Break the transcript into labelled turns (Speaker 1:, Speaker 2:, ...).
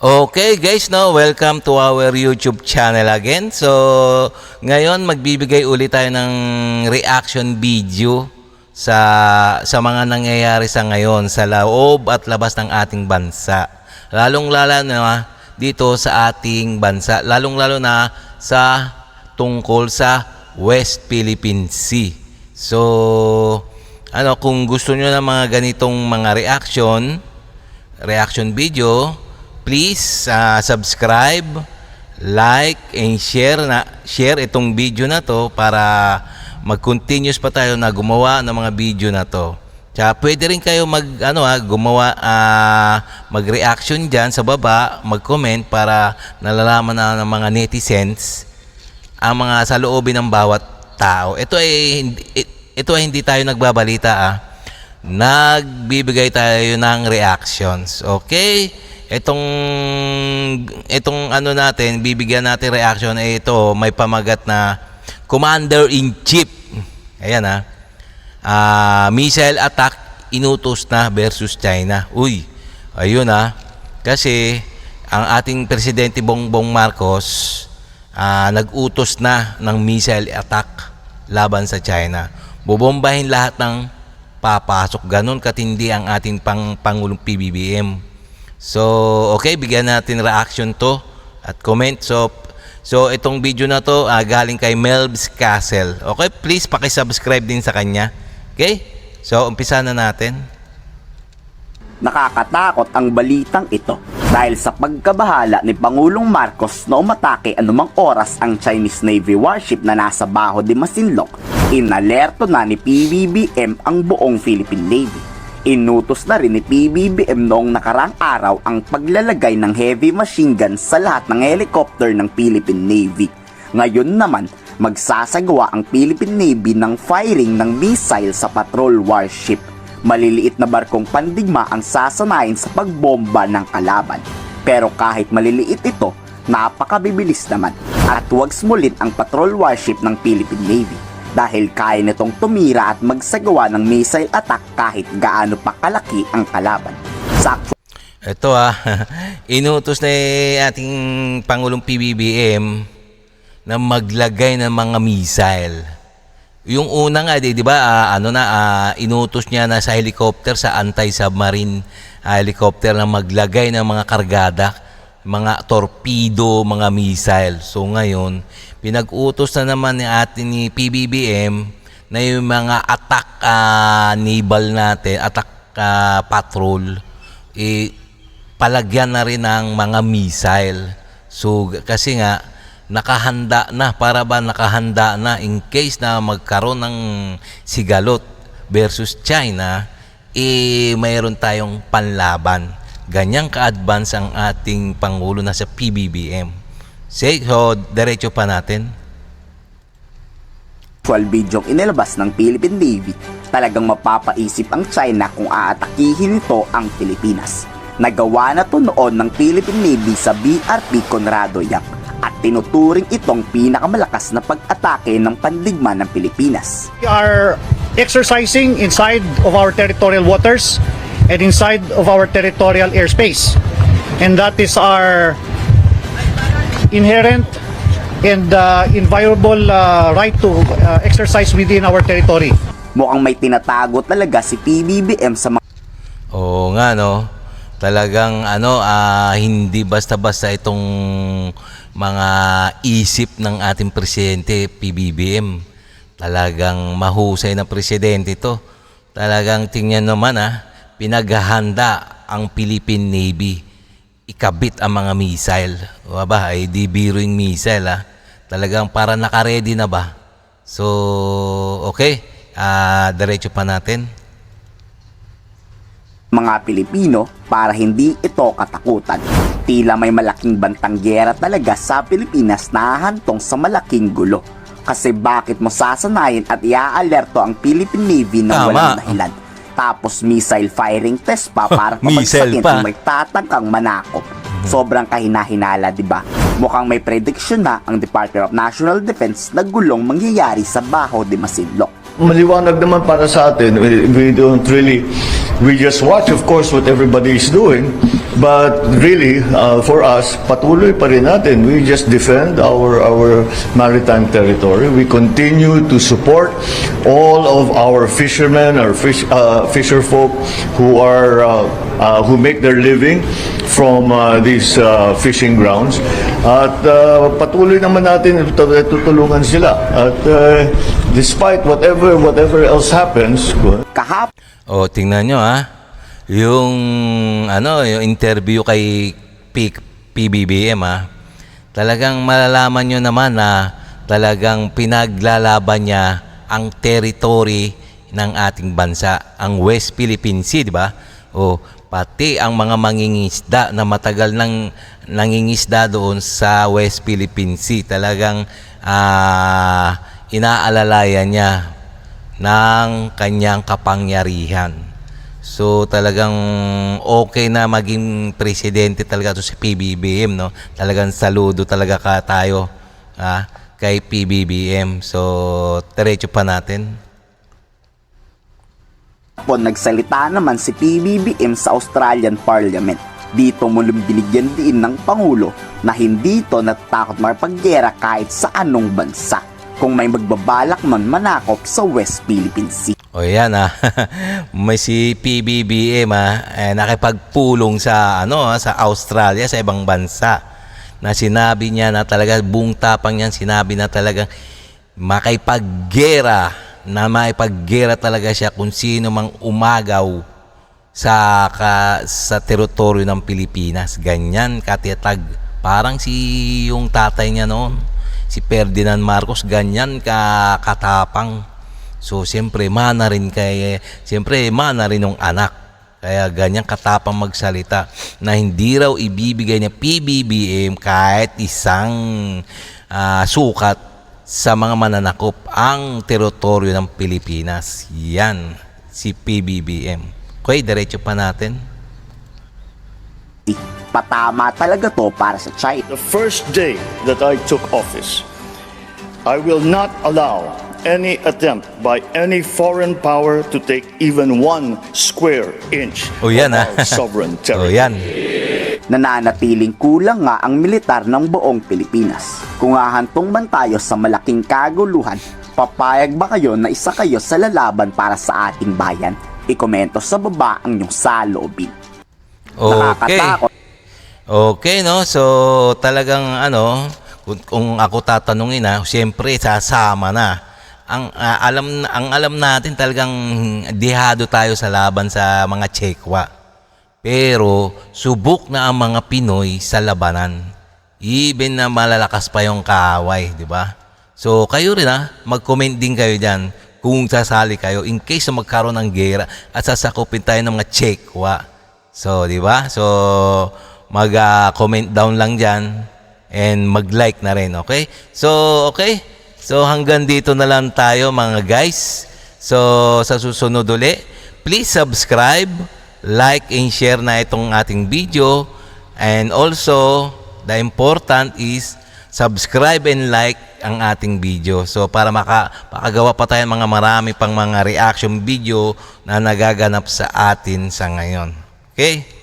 Speaker 1: Okay guys, no, welcome to our YouTube channel again. So, ngayon magbibigay ulit tayo ng reaction video sa mga nangyayari sa ngayon sa loob at labas ng ating bansa. Lalong-lalo na dito sa ating bansa, lalong-lalo na sa tungkol sa West Philippine Sea. So, kung gusto nyo ng mga ganitong mga reaction video, please subscribe, like, and share itong video na to para mag-continuous pa tayo na gumawa ng mga video na to. Tsaka pwede rin kayo mag-reaction dyan sa baba, mag-comment para nalalaman na ng mga netizens ang mga saloobin ng bawat tao. Ito ay hindi tayo nagbabalita Nagbibigay tayo ng reactions. Okay? Itong natin, bibigyan natin reaction ito, may pamagat na Commander-in-Chief. Ayan missile attack inutos na versus China. Uy, ayun kasi ang ating Presidente Bongbong Marcos nag-utos na ng missile attack laban sa China. Bobombahin lahat ng papasok. Ganun katindi ang ating Pangulong PBBM. So, okay, bigyan natin reaction to at comment. So itong video na to galing kay Melbs Castle. Okay, please paki-subscribe din sa kanya. Okay? So, umpisa na natin.
Speaker 2: Nakakatakot ang balitang ito dahil sa pagkabahala ni Pangulong Marcos na umatake anumang oras ang Chinese Navy warship na nasa Baho de Masinloc. Inalerto na ni PBBM ang buong Philippine Navy. Inutos na rin ni PBBM noong nakarang araw ang paglalagay ng heavy machine gun sa lahat ng helicopter ng Philippine Navy. Ngayon naman, magsasagawa ang Philippine Navy ng firing ng missile sa patrol warship. Maliliit na barkong pandigma ang sasanayin sa pagbomba ng kalaban. Pero kahit maliliit ito, napakabibilis naman at huwag smulit ang patrol warship ng Philippine Navy. Dahil kaya nitong tumira at magsagawa ng missile attack kahit gaano pa kalaki ang kalaban.
Speaker 1: Ito inutos na ating Pangulong PBBM na maglagay ng mga missile. Yung una nga, di ba, inutos niya na sa helicopter, sa anti-submarine helicopter na maglagay ng mga kargada, mga torpedo, mga missile. So ngayon, pinag-utos na naman ni PBBM na yung mga attack naval natin, attack patrol, palagyan na rin ng mga missile. So kasi nga, nakahanda na in case na magkaroon ng sigalot versus China, mayroon tayong panlaban. Ganyang ka-advance ang ating Pangulo na sa PBBM. So, diretso pa natin.
Speaker 2: Actual video inilabas ng Philippine Navy, talagang mapapaisip ang China kung aatakihin nito ang Pilipinas. Nagawa na to noon ng Philippine Navy sa BRP Conrado Yap at tinuturing itong pinakamalakas na pag-atake ng pandigma ng Pilipinas.
Speaker 3: We are exercising inside of our territorial waters and inside of our territorial airspace. And that is our inherent and inviolable right to exercise within our territory.
Speaker 2: Mukhang may tinatago talaga si PBBM sa mga...
Speaker 1: Oo nga, talagang hindi basta-basta itong mga isip ng ating presidente PBBM. Talagang mahusay na presidente ito. Talagang tingnan naman pinaghahanda ang Philippine Navy ikabit ang mga missile. Ay di biruing missile Talagang para naka-ready na ba? So, okay. Diretso pa natin.
Speaker 2: Mga Pilipino para hindi ito katakutan. Tila may malaking bantang gyera talaga sa Pilipinas na hahantong sa malaking gulo. Kasi bakit mo sasanayin at ia-alerto ang Philippine Navy na walang dahilan? Tapos missile firing test pa para kapagsakin kung may tatangkang manakop. Sobrang kahina-hinala, di ba? Mukhang may prediction na ang Department of National Defense na gulong mangyayari sa Baho de Masinloc.
Speaker 4: Maliwanag naman para sa atin. We just watch, of course, what everybody is doing. But really, for us, patuloy pa rin natin. We just defend our maritime territory. We continue to support all of our fishermen, our fisher folk who make their living from these fishing grounds. At patuloy naman natin tutulungan sila. At despite whatever else happens,
Speaker 2: Kahapon,
Speaker 1: O, tingnan nyo yung yung interview kay PBBM talagang malalaman nyo naman na talagang pinaglalaban niya ang territory ng ating bansa, ang West Philippine Sea, di ba? O, pati ang mga mangingisda na matagal nang nangingisda doon sa West Philippine Sea, talagang inaalalayan niya ng kanyang kapangyarihan. So talagang okay na maging presidente talaga to si PBBM, no? Talagang saludo talaga tayo kay PBBM. So diretso pa natin.
Speaker 2: nagsalita naman si PBBM sa Australian Parliament. Dito muling binigyan din ng Pangulo na hindi ito natatakot makipaggera kahit sa anong bansa kung may magbabalak man manakop sa West Philippine Sea.
Speaker 1: O yan may si PBBM nakipagpulong sa sa Australia, sa ibang bansa, na sinabi niya na talaga, buong tapang niyan sinabi na talagang makipaggera talaga siya kung sino mang umagaw sa teritoryo ng Pilipinas. Ganyan katiyatag. Parang yung tatay niya noon, si Ferdinand Marcos, ganyan katapang. So siyempre mana rin ng anak. Kaya ganyan katapang magsalita na hindi raw ibibigay niya PBBM kahit isang sukat sa mga mananakop ang teritoryo ng Pilipinas. Yan si PBBM. Okay, diretso pa natin.
Speaker 2: Patama talaga to para sa China.
Speaker 4: the first day that I took office, I will not allow any attempt by any foreign power to take even 1 square inch
Speaker 1: O yan
Speaker 4: of our sovereign
Speaker 1: O
Speaker 4: territory.
Speaker 1: yan.
Speaker 2: Nananatiling kulang nga ang militar ng buong Pilipinas. Kung hahantong man tayo sa malaking kaguluhan, papayag ba kayo na isa kayo sa lalaban para sa ating bayan? Ikomento sa baba ang inyong saloobin.
Speaker 1: Okay.
Speaker 2: Nakakatakot.
Speaker 1: Okay, no? So, talagang kung ako tatanungin siyempre sasama na. Ang alam natin talagang dihado tayo sa laban sa mga Chekwa. Pero subok na ang mga Pinoy sa labanan. Even na malalakas pa yung kaaway, di ba? So, kayo rin mag-comment din kayo diyan kung sasali kayo in case na magkaroon ng gera at sasakupin tayo ng mga Chekwa. So, di ba? So, mag-comment down lang dyan and mag-like na rin, okay? So, okay? So, hanggang dito na lang tayo mga guys. So, sa susunod uli, please subscribe, like, and share na itong ating video. And also, the important is subscribe and like ang ating video. So, para makagawa pa tayo mga marami pang mga reaction video na nagaganap sa atin sa ngayon. Okay?